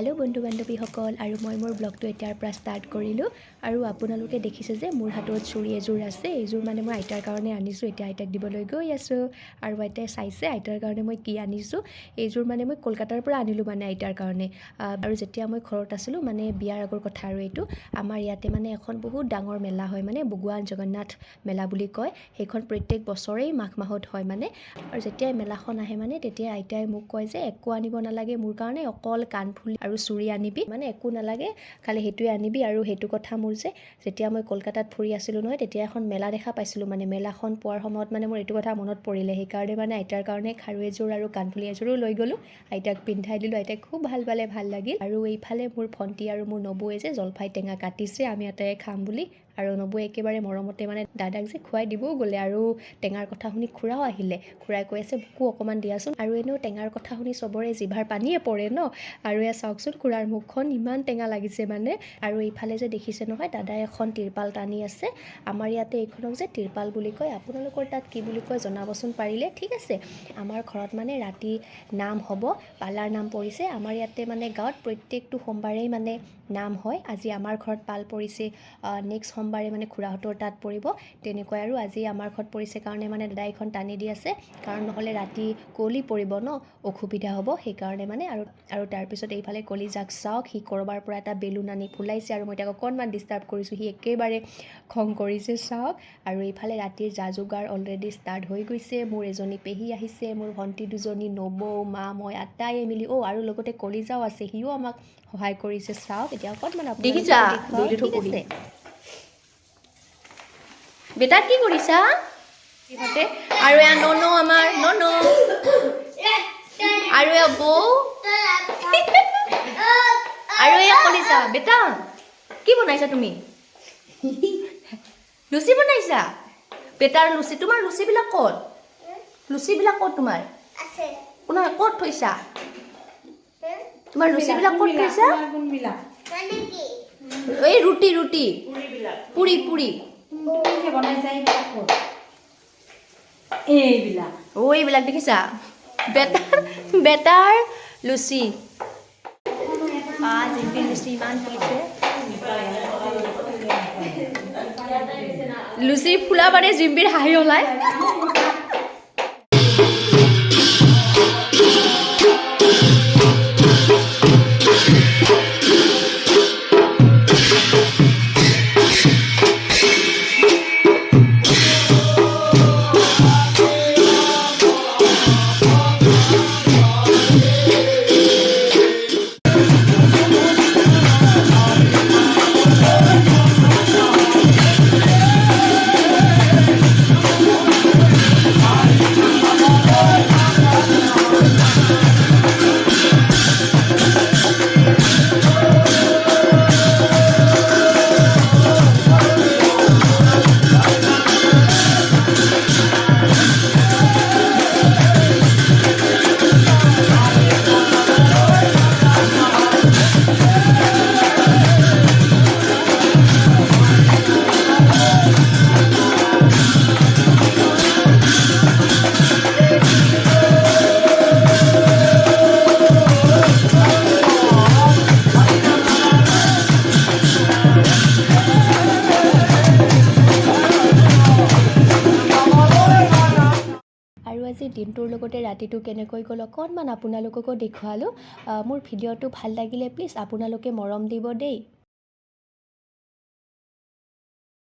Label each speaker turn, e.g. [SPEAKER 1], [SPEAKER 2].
[SPEAKER 1] hello बंधु बान्धवीসকল আৰু মই মোৰ ব্লগটো এতিয়াৰ পৰা ষ্টাৰ্ট কৰিলোঁ আৰু আপোনালোকে দেখিছে যে মোৰ হাতত চুৰি এযোৰ আছে এইযোৰ মানে মই আইতাৰ কাৰণে আনিছোঁ এতিয়া আইতাক দিবলৈ গৈ আছোঁ আৰু আইতাই চাইছে আইতাৰ কাৰণে মই কি আনিছোঁ এইযোৰ মানে মই কলকাতাৰ পৰা আনিলোঁ মানে আইতাৰ কাৰণে আৰু যেতিয়া মই ঘৰত আছিলোঁ মানে বিয়াৰ আগৰ কথা আৰু এইটো আমাৰ ইয়াতে মানে এখন বহুত ডাঙৰ মেলা হয় মানে ভগৱান জগন্নাথ মেলা বুলি কয় সেইখন প্ৰত্যেক বছৰেই মাঘ মাহত হয় মানে আৰু যেতিয়া মেলাখন আহে মানে তেতিয়া আইতাই মোক কয় যে একো আনিব নালাগে মোৰ কাৰণে অকল কাণফুলি আৰু চুৰি আনিবি মানে একো নালাগে খালি সেইটোৱে আনিবি আৰু সেইটো কথা মোৰ যে যেতিয়া মই কলকাতাত ফুৰি আছিলোঁ নহয় তেতিয়া এখন মেলা দেখা পাইছিলোঁ মানে মেলাখন পোৱাৰ সময়ত মানে মোৰ এইটো কথা মনত পৰিলে সেইকাৰণে মানে আইতাৰ কাৰণে খাৰু এযোৰ আৰু কাণফুলি এযোৰো লৈ গ'লোঁ আইতাক পিন্ধাই দিলোঁ আইতাক খুব ভাল পালে ভাল লাগিল আৰু এইফালে মোৰ ভণ্টি আৰু মোৰ নবৌৱে যে জলফাই টেঙা কাটিছে আমি আটাইয়ে খাম বুলি আৰু নবৌৱে একেবাৰে মৰমতে মানে দাদাক যে খুৱাই দিবও গ'লে আৰু টেঙাৰ কথা শুনি খুৰাও আহিলে খুৰাই কৈ আছে মোকো অকণমান দিয়াচোন আৰু এনেও টেঙাৰ কথা শুনি চবৰে জিভাৰ পানীয়ে পৰে ন আৰু এয়া চাওকচোন খুৰাৰ মুখখন ইমান টেঙা লাগিছে মানে আৰু এইফালে যে দেখিছে নহয় দাদাই এখন তিৰপাল টানি আছে আমাৰ ইয়াতে এইখনক যে তিৰপাল বুলি কয় আপোনালোকৰ তাত কি বুলি কয় জনাবচোন পাৰিলে ঠিক আছে আমাৰ ঘৰত মানে ৰাতি নাম হ'ব পালাৰ নাম পৰিছে আমাৰ ইয়াতে মানে গাঁৱত প্ৰত্যেকটো সোমবাৰেই মানে নাম হয় আজি আমাৰ ঘৰত পাল পৰিছে নেক্সট সোমবাৰে মানে খুৰাহঁতৰ তাত পৰিব তেনেকৈ আৰু আজি আমাৰ ঘৰত পৰিছে কাৰণে মানে দাদাই এখন টানি দি আছে কাৰণ নহ'লে ৰাতি কুঁৱলী পৰিব ন অসুবিধা হ'ব সেইকাৰণে মানে আৰু তাৰপিছত এইফালে কলিজাক চাওক সি ক'ৰবাৰ পৰা এটা বেলুন আনি ফুলাইছে আৰু মই তাক অকণমান ডিষ্টাৰ্ব কৰিছোঁ সি একেবাৰে খং কৰিছে চাওক আৰু এইফালে ৰাতিৰ যা যোগাৰ অলৰেডি ষ্টাৰ্ট হৈ গৈছে মোৰ এজনী পেহী আহিছে মোৰ ভণ্টি দুজনী নবৌ মা মই আটাইয়ে মিলি আৰু লগতে কলিজাও আছে সিও আমাক সহায় কৰিছে চাওক এতিয়া অকণমান
[SPEAKER 2] দেখিছা বেটা কি কৰিছা ইহঁতে আৰু এয়া ননো আমাৰ ননো আৰু এয়া বৌ আৰু এয়া কলিজা বেটা কি বনাইছা তুমি লুচি বনাইছা বেটাৰ লুচি তোমাৰ লুচিবিলাক ক'ত তোমাৰ ক'ত থৈছা তোমাৰ লুচিবিলাক ক'ত থৈছা এই ৰুটি পুৰি এইবিলাক দেখিছা বেটাৰ লুচি জিম্পি লুচি ইমান ফুলিছে লুচি ফুলা মানে জিম্পিৰ হাঁহি ওলাই
[SPEAKER 1] আৰু আজি দিনটোৰ লগতে ৰাতিটো কেনেকৈ গ'ল অকণমান আপোনালোককো দেখুৱালোঁ মোৰ ভিডিঅ'টো ভাল লাগিলে প্লিজ আপোনালোকে মৰম দিব দেই